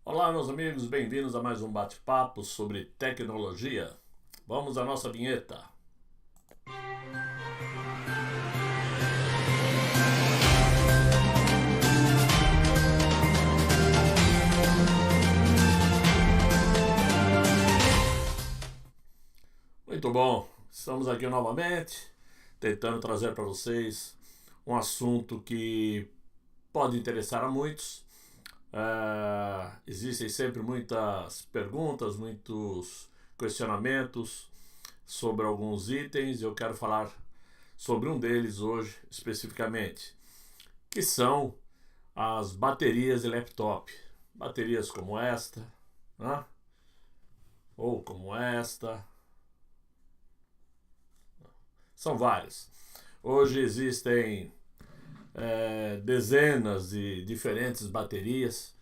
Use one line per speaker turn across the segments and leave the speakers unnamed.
Olá, meus amigos, bem-vindos a mais um bate-papo sobre tecnologia. Vamos à nossa vinheta. Muito bom, estamos aqui novamente tentando trazer para vocês um assunto que pode interessar a muitos. Existem sempre muitas perguntas, muitos questionamentos sobre alguns itens. Eu quero falar sobre um deles hoje especificamente, que são as baterias de laptop. Baterias como esta, né? Ou como esta. São várias. Hoje existem dezenas de diferentes baterias,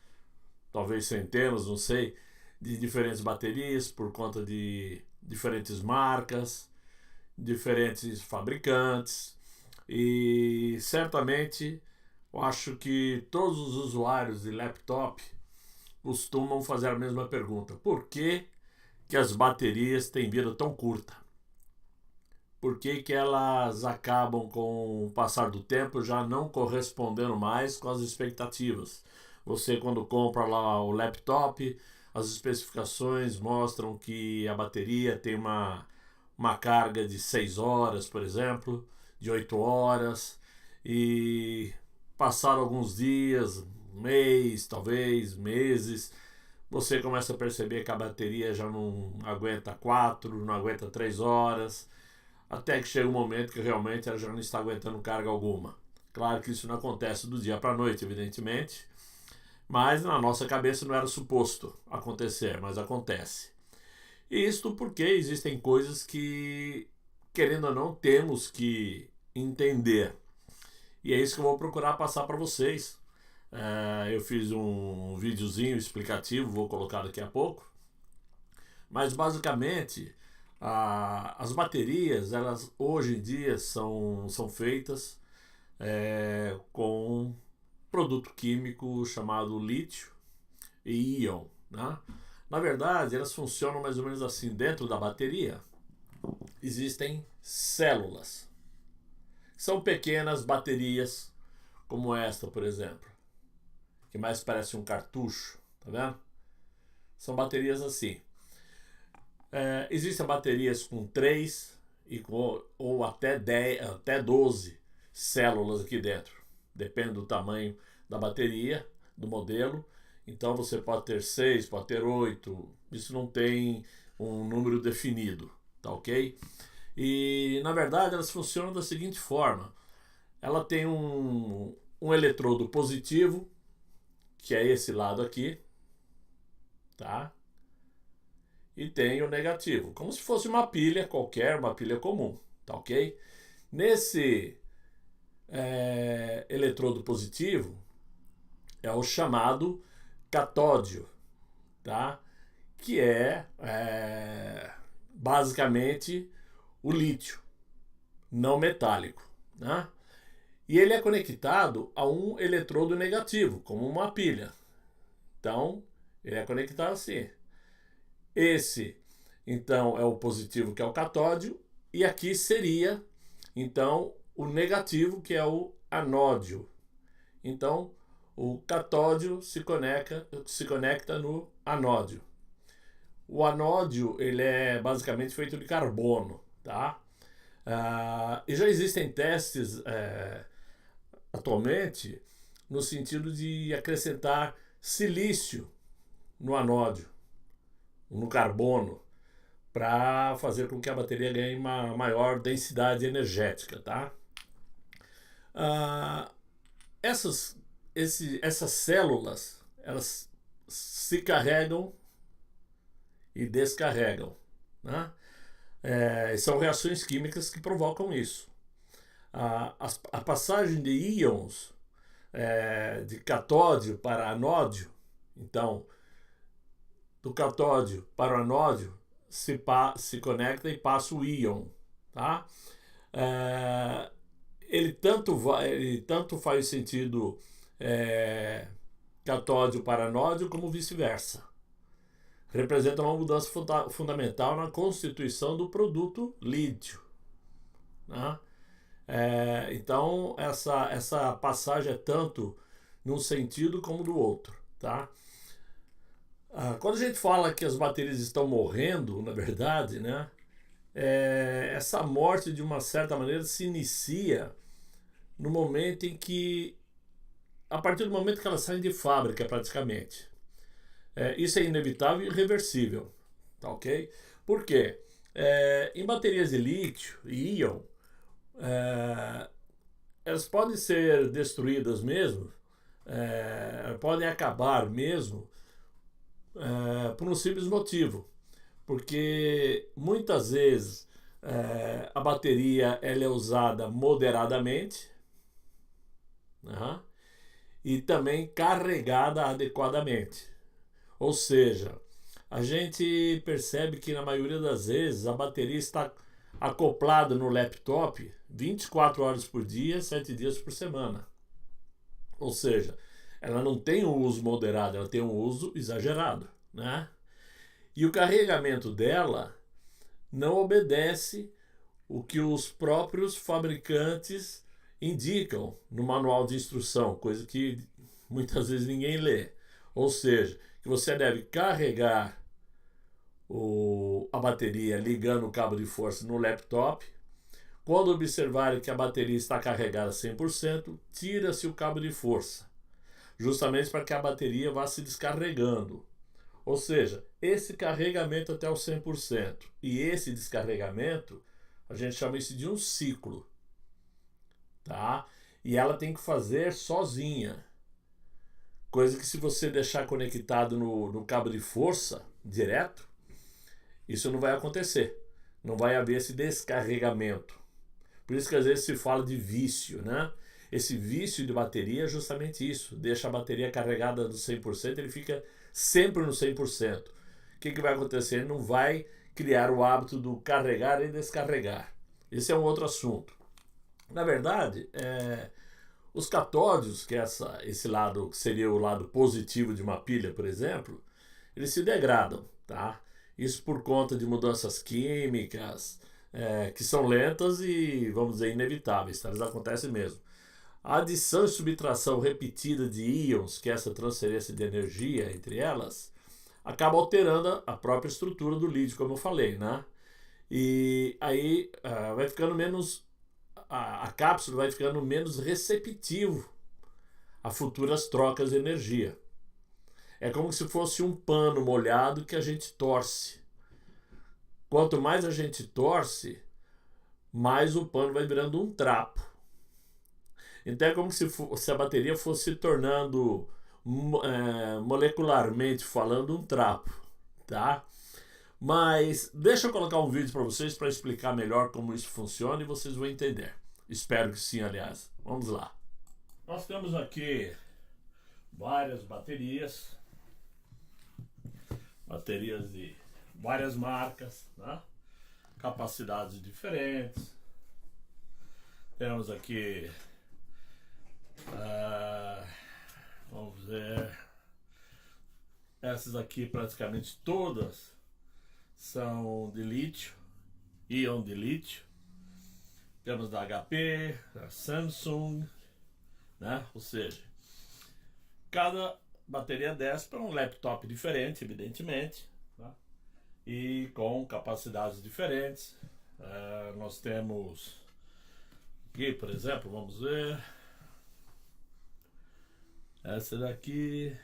talvez centenas, não sei, de diferentes baterias por conta de diferentes marcas, diferentes fabricantes, e certamente eu acho que todos os usuários de laptop costumam fazer a mesma pergunta: por que as baterias têm vida tão curta? Por que elas acabam, com o passar do tempo, já não correspondendo mais com as expectativas? Você, quando compra lá o laptop, as especificações mostram que a bateria tem uma carga de 6 horas, por exemplo, de 8 horas, e passaram alguns dias, mês, talvez, meses, você começa a perceber que a bateria já não aguenta 4, não aguenta 3 horas, até que chega um momento que realmente ela já não está aguentando carga alguma. Claro que isso não acontece do dia para a noite, evidentemente, mas na nossa cabeça não era suposto acontecer, mas acontece. E isto porque existem coisas que, querendo ou não, temos que entender. E é isso que eu vou procurar passar para vocês. Eu fiz um videozinho explicativo, vou colocar daqui a pouco. Mas basicamente, as baterias, elas hoje em dia são feitas com produto químico chamado lítio e íon, né? Na verdade, elas funcionam mais ou menos assim. Dentro da bateria existem células. São pequenas baterias, como esta, por exemplo, que mais parece um cartucho, tá vendo? São baterias assim. Existem baterias com 3 ou até 10, até 12 células aqui dentro. Depende do tamanho da bateria, do modelo. Então você pode ter 6, pode ter 8. Isso não tem um número definido, tá ok? E na verdade elas funcionam da seguinte forma: ela tem um eletrodo positivo, que é esse lado aqui, tá? E tem o negativo, como se fosse uma pilha qualquer, uma pilha comum, tá ok? Nesse eletrodo positivo é o chamado catódio, tá? Que basicamente o lítio não metálico, né? E ele é conectado a um eletrodo negativo, como uma pilha. Então, ele é conectado assim. Esse, então, é o positivo, que é o catódio, e aqui seria, então, o negativo, que é o anódio. Então, o catódio se conecta no anódio. O anódio, ele é basicamente feito de carbono, tá? E já existem testes atualmente no sentido de acrescentar silício no anódio, no carbono, para fazer com que a bateria ganhe uma maior densidade energética, tá? Essas células, elas se carregam e descarregam, né? São reações químicas que provocam isso. A passagem de íons de catódio para anódio, então, do catódio para o anódio, se conecta e passa o íon, tá? Ele tanto faz sentido catódio para anódio, como vice-versa. Representa uma mudança fundamental na constituição do produto lítio, né? Então, essa passagem é tanto num sentido como do outro, tá? Quando a gente fala que as baterias estão morrendo, na verdade, né? Essa morte, de uma certa maneira, se inicia no momento em que, a partir do momento que elas saem de fábrica, praticamente. Isso é inevitável e irreversível, tá ok? Por quê? Em baterias de lítio e íon, elas podem ser destruídas mesmo, podem acabar mesmo, por um simples motivo. Porque muitas vezes a bateria ela é usada moderadamente, né? E também carregada adequadamente. Ou seja, a gente percebe que na maioria das vezes a bateria está acoplada no laptop 24 horas por dia, 7 dias por semana. Ou seja, ela não tem um uso moderado, ela tem um uso exagerado, né? E o carregamento dela não obedece o que os próprios fabricantes indicam no manual de instrução, coisa que muitas vezes ninguém lê. Ou seja, que você deve carregar a bateria ligando o cabo de força no laptop. Quando observarem que a bateria está carregada 100%, tira-se o cabo de força, justamente para que a bateria vá se descarregando. Ou seja, esse carregamento até o 100% e esse descarregamento, a gente chama isso de um ciclo, tá? E ela tem que fazer sozinha. Coisa que, se você deixar conectado no cabo de força direto, isso não vai acontecer. Não vai haver esse descarregamento. Por isso que às vezes se fala de vício, né? Esse vício de bateria é justamente isso. Deixa a bateria carregada no 100%, ele fica sempre no 100%. O que vai acontecer? Ele não vai criar o hábito do carregar e descarregar. Esse é um outro assunto. Na verdade, os catódios, que esse lado que seria o lado positivo de uma pilha, por exemplo, eles se degradam, tá? Isso por conta de mudanças químicas, que são lentas e, vamos dizer, inevitáveis, tá? Eles acontecem mesmo. A adição e subtração repetida de íons, que é essa transferência de energia entre elas, acaba alterando a própria estrutura do lítio, como eu falei, né? E aí vai ficando menos, a cápsula vai ficando menos receptivo a futuras trocas de energia. É como se fosse um pano molhado que a gente torce. Quanto mais a gente torce, mais o pano vai virando um trapo. Então é como se a bateria fosse se tornando, molecularmente falando, um trapo, tá? Mas deixa eu colocar um vídeo para vocês para explicar melhor como isso funciona e vocês vão entender. Espero que sim, aliás. Vamos lá. Nós temos aqui várias baterias de várias marcas, né? Capacidades diferentes. Temos aqui, vamos ver, essas aqui praticamente todas são de lítio, íon de lítio. Temos da HP, da Samsung, né? Ou seja, cada bateria dessa para um laptop diferente, evidentemente, né? E com capacidades diferentes. Nós temos aqui, por exemplo, vamos ver, essa daqui.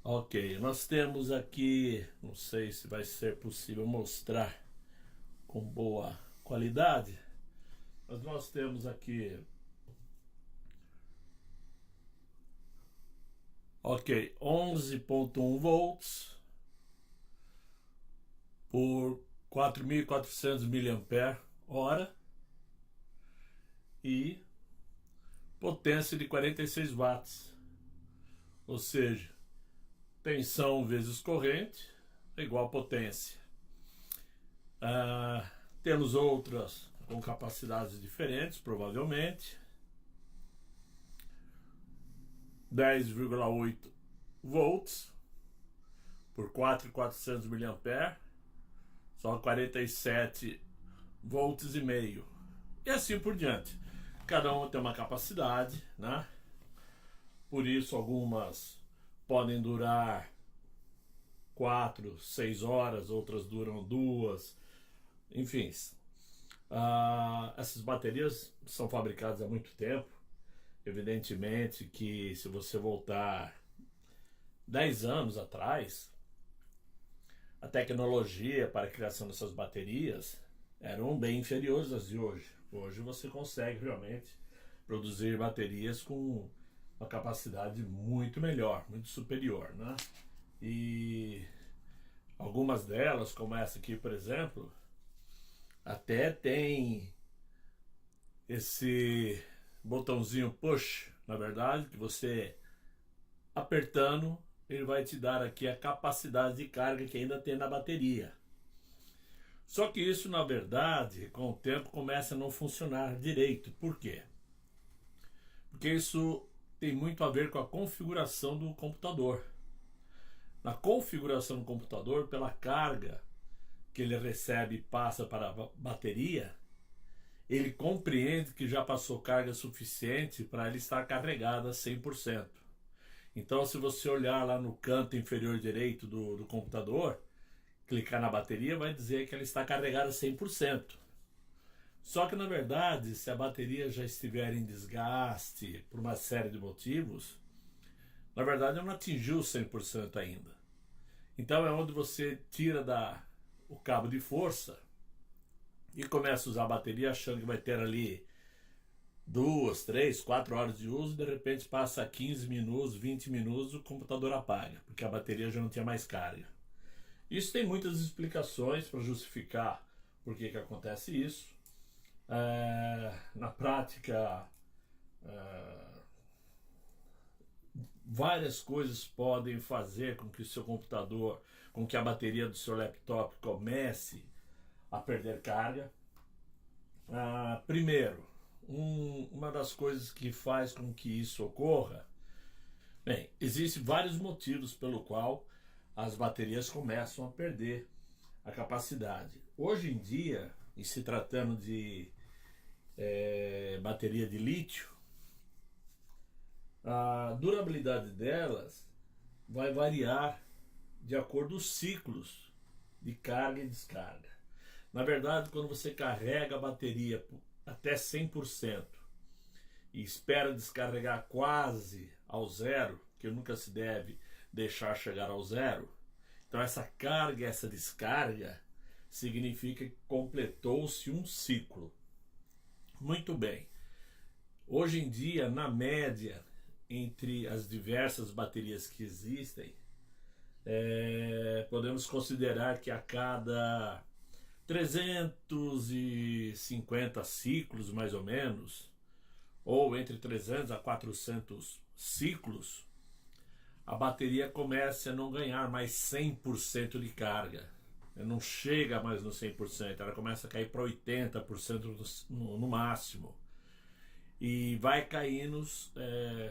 Ok, nós temos aqui, não sei se vai ser possível mostrar com boa qualidade, mas nós temos aqui, ok, 11.1 volts por 4.400 mAh e potência de 46 watts, ou seja, tensão vezes corrente é igual a potência. Temos outras com capacidades diferentes, provavelmente. 10,8 volts por 4.400 mAh, só 47 volts e meio. E assim por diante. Cada uma tem uma capacidade, né? Por isso algumas podem durar 4, 6 horas, outras duram 2, enfim. Essas baterias são fabricadas há muito tempo. Evidentemente que se você voltar 10 anos atrás, a tecnologia para a criação dessas baterias eram bem inferiores às de hoje. Hoje você consegue realmente produzir baterias com uma capacidade muito melhor, muito superior, né? E algumas delas, como essa aqui, por exemplo, até tem esse botãozinho push, na verdade, que você apertando, ele vai te dar aqui a capacidade de carga que ainda tem na bateria. Só que isso, na verdade, com o tempo começa a não funcionar direito. Por quê? Porque isso tem muito a ver com a configuração do computador. Na configuração do computador, pela carga que ele recebe e passa para a bateria, ele compreende que já passou carga suficiente para ele estar carregada 100%. Então, se você olhar lá no canto inferior direito do computador, clicar na bateria, vai dizer que ela está carregada 100%. Só que, na verdade, se a bateria já estiver em desgaste por uma série de motivos, na verdade ela não atingiu 100% ainda. Então é onde você tira o cabo de força e começa a usar a bateria achando que vai ter ali 2, 3, 4 horas de uso, e de repente passa 15 minutos, 20 minutos, o computador apaga, porque a bateria já não tinha mais carga. Isso tem muitas explicações para justificar por que acontece isso. Na prática, várias coisas podem fazer com que o seu computador, com que a bateria do seu laptop comece a perder carga. Primeiro, uma das coisas que faz com que isso ocorra, bem, existem vários motivos pelo qual as baterias começam a perder a capacidade. Hoje em dia, em se tratando de bateria de lítio, a durabilidade delas vai variar de acordo com os ciclos de carga e descarga. Na verdade, quando você carrega a bateria até 100% e espera descarregar quase ao zero, que nunca se deve deixar chegar ao zero, então essa carga, essa descarga, significa que completou-se um ciclo. Muito bem. Hoje em dia, na média, entre as diversas baterias que existem, podemos considerar que a cada 350 ciclos, mais ou menos, ou entre 300 a 400 ciclos, a bateria começa a não ganhar mais 100% de carga. Não chega mais no 100%, ela começa a cair para 80% no máximo. E vai caindo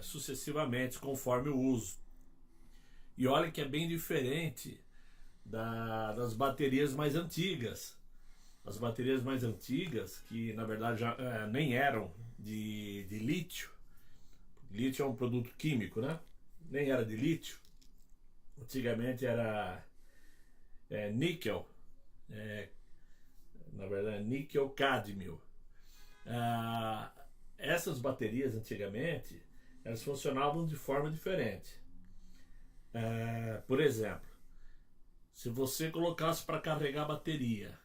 sucessivamente conforme o uso. E olha que é bem diferente das baterias mais antigas. As baterias mais antigas, que na verdade já nem eram de lítio. Lítio é um produto químico, né? Nem era de lítio. Antigamente era níquel. Na verdade, níquel cádmio. Essas baterias antigamente, elas funcionavam de forma diferente. Por exemplo, se você colocasse para carregar a bateria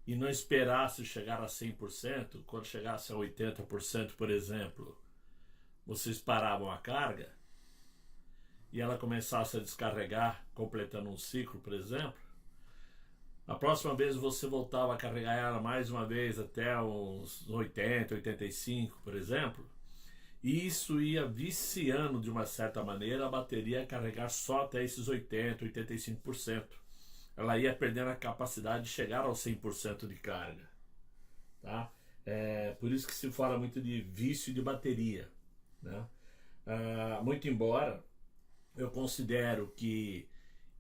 e não esperasse chegar a 100%, quando chegasse a 80%, por exemplo, vocês paravam a carga e ela começasse a descarregar, completando um ciclo, por exemplo, a próxima vez você voltava a carregar ela mais uma vez até uns 80, 85, por exemplo, e isso ia viciando de uma certa maneira a bateria a carregar só até esses 80, 85%. Ela ia perdendo a capacidade de chegar aos 100% de carga. Tá? Por isso que se fala muito de vício de bateria, né? Muito embora eu considero que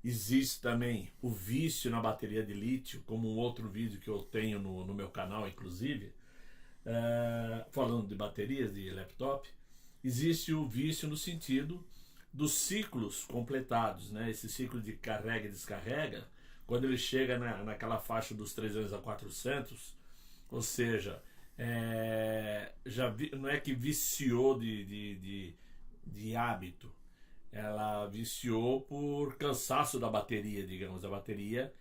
existe também o vício na bateria de lítio, como um outro vídeo que eu tenho no meu canal, inclusive, falando de baterias de laptop, existe o vício no sentido dos ciclos completados, né? Esse ciclo de carrega e descarrega, quando ele chega naquela faixa dos 300 a 400, ou seja, não é que viciou de hábito, ela viciou por cansaço da bateria, digamos. A bateria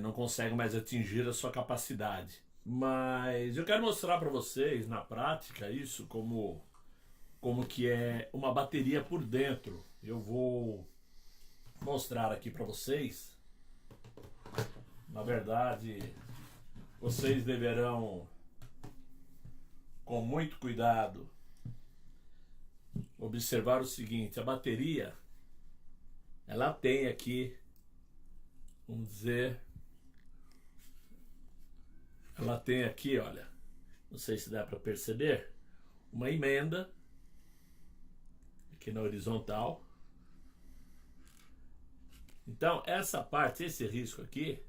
não consegue mais atingir a sua capacidade. Mas eu quero mostrar para vocês na prática isso como que é uma bateria por dentro. Eu vou mostrar aqui para vocês. Na verdade, vocês deverão, com muito cuidado, observar o seguinte: a bateria, ela tem aqui, vamos dizer, ela tem aqui, olha, não sei se dá para perceber, uma emenda aqui na horizontal. Então essa parte, esse risco aqui,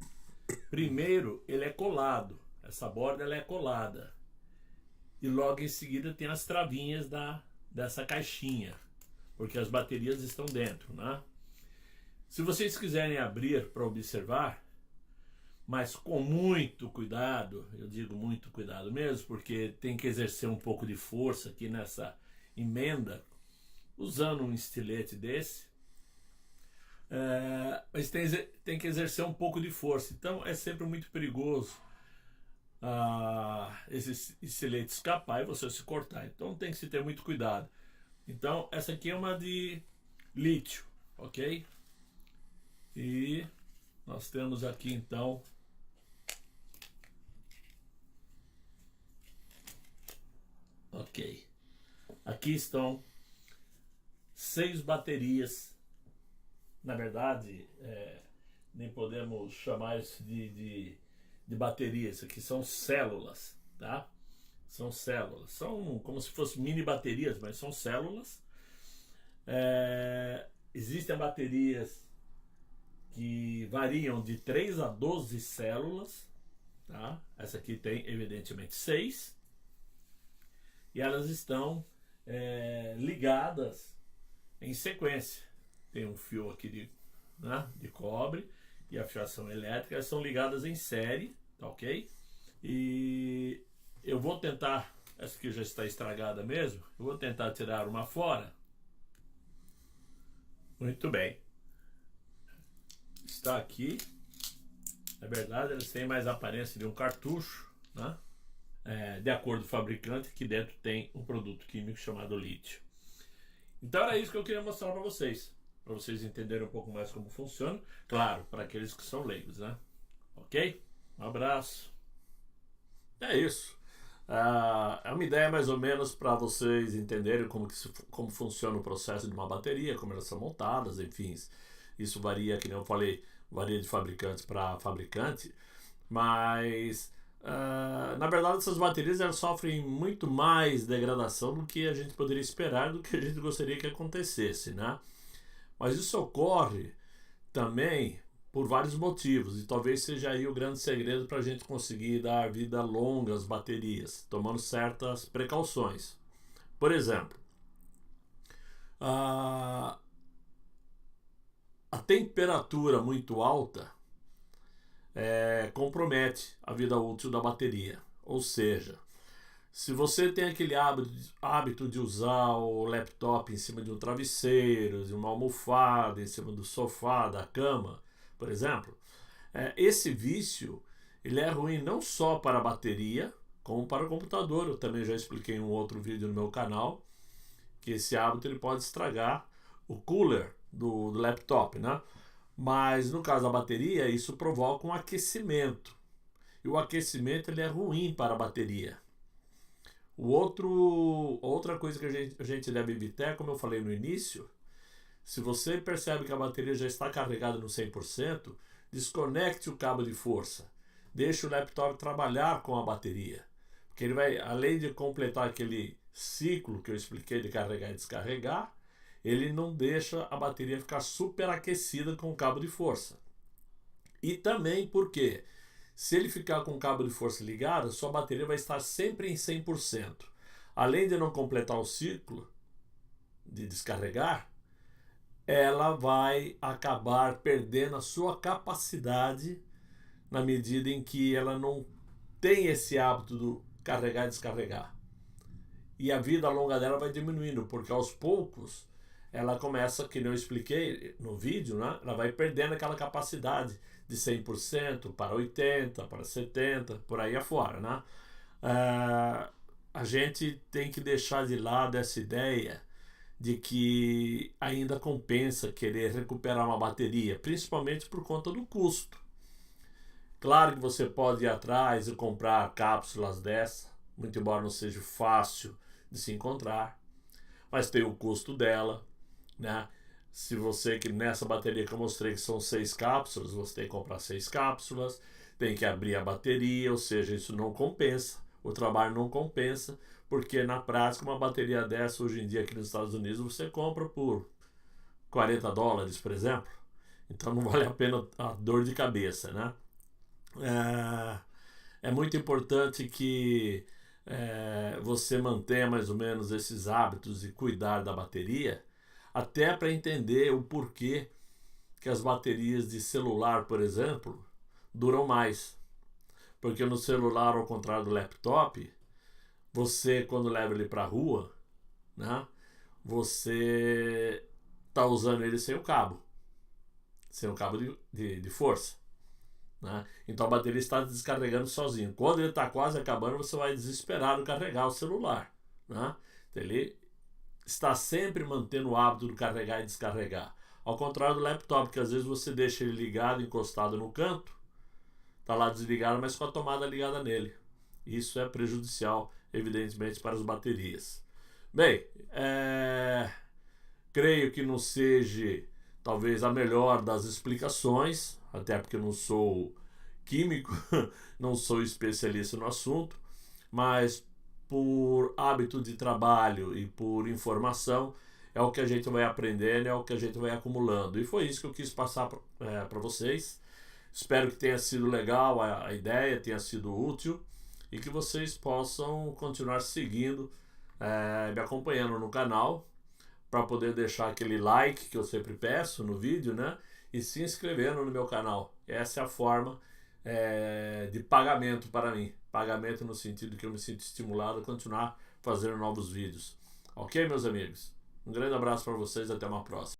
primeiro ele é colado, essa borda ela é colada, e logo em seguida tem as travinhas dessa caixinha, porque as baterias estão dentro, né? Se vocês quiserem abrir para observar, mas com muito cuidado, eu digo muito cuidado mesmo, porque tem que exercer um pouco de força aqui nessa emenda, usando um estilete desse, mas tem que exercer um pouco de força, então é sempre muito perigoso esse estilete escapar e você se cortar, então tem que se ter muito cuidado. Então essa aqui é uma de lítio, ok? E nós temos aqui então ok, aqui estão 6 baterias. Na verdade, nem podemos chamar isso de bateria. Isso aqui são células, tá? São células, são como se fossem mini baterias, mas são células. Existem baterias que variam de 3 a 12 células, tá? Essa aqui tem evidentemente 6, e elas estão ligadas em sequência. Tem um fio aqui de cobre e a fiação elétrica, elas são ligadas em série, tá ok? E eu vou tentar, essa aqui já está estragada mesmo, eu vou tentar tirar uma fora. Muito bem. Está aqui. Na verdade, eles têm mais a aparência de um cartucho, né? De acordo com o fabricante, que dentro tem um produto químico chamado lítio. Então era isso que eu queria mostrar para vocês entenderem um pouco mais como funciona. Claro, para aqueles que são leigos, né? Ok? Um abraço. É isso. É uma ideia mais ou menos para vocês entenderem como funciona o processo de uma bateria, como elas são montadas, enfim. Isso varia, que nem eu falei, varia de fabricante para fabricante, mas na verdade essas baterias elas sofrem muito mais degradação do que a gente poderia esperar, do que a gente gostaria que acontecesse, né? Mas isso ocorre também por vários motivos, e talvez seja aí o grande segredo para a gente conseguir dar vida longa às baterias, tomando certas precauções. Por exemplo, a temperatura muito alta compromete a vida útil da bateria. Ou seja, se você tem aquele hábito de usar o laptop em cima de um travesseiro, de uma almofada, em cima do sofá, da cama, por exemplo, esse vício ele é ruim não só para a bateria, como para o computador. Eu também já expliquei em um outro vídeo no meu canal que esse hábito ele pode estragar o cooler do laptop, né? Mas no caso da bateria, isso provoca um aquecimento. E o aquecimento ele é ruim para a bateria. Outra coisa que a gente deve evitar, como eu falei no início, se você percebe que a bateria já está carregada no 100%, desconecte o cabo de força. Deixe o laptop trabalhar com a bateria. Porque ele vai, além de completar aquele ciclo que eu expliquei de carregar e descarregar, ele não deixa a bateria ficar superaquecida com o cabo de força. E também porque, se ele ficar com o cabo de força ligado, sua bateria vai estar sempre em 100%. Além de não completar o ciclo de descarregar, ela vai acabar perdendo a sua capacidade na medida em que ela não tem esse hábito do carregar e descarregar. E a vida longa dela vai diminuindo, porque aos poucos ela começa, que eu expliquei no vídeo, né? Ela vai perdendo aquela capacidade de 100% para 80%, para 70%, por aí afora, né? A gente tem que deixar de lado essa ideia de que ainda compensa querer recuperar uma bateria, principalmente por conta do custo. Claro que você pode ir atrás e comprar cápsulas dessa, muito embora não seja fácil de se encontrar, mas tem o custo dela, né? Se você, que nessa bateria que eu mostrei que são 6 cápsulas, você tem que comprar 6 cápsulas, tem que abrir a bateria, ou seja, isso não compensa, o trabalho não compensa, porque na prática uma bateria dessa hoje em dia aqui nos Estados Unidos você compra por $40, por exemplo, então não vale a pena a dor de cabeça, né? É muito importante que você mantenha mais ou menos esses hábitos e cuidar da bateria, até para entender o porquê que as baterias de celular, por exemplo, duram mais. Porque no celular, ao contrário do laptop, você, quando leva ele para a rua, né, você está usando ele sem o cabo de força. Né? Então a bateria está descarregando sozinho. Quando ele está quase acabando, você vai desesperado carregar o celular. Né? Então, ele está sempre mantendo o hábito de carregar e descarregar. Ao contrário do laptop, que às vezes você deixa ele ligado, encostado no canto, está lá desligado, mas com a tomada ligada nele. Isso é prejudicial, evidentemente, para as baterias. Bem, creio que não seja talvez a melhor das explicações, até porque eu não sou químico, não sou especialista no assunto, mas por hábito de trabalho e por informação é o que a gente vai aprendendo, é o que a gente vai acumulando. E foi isso que eu quis passar para vocês. Espero que tenha sido legal a ideia, tenha sido útil e que vocês possam continuar seguindo, me acompanhando no canal, para poder deixar aquele like que eu sempre peço no vídeo, né? E se inscrevendo no meu canal. Essa é a forma de pagamento para mim. Pagamento no sentido que eu me sinto estimulado a continuar fazendo novos vídeos. Ok, meus amigos? Um grande abraço para vocês, até uma próxima.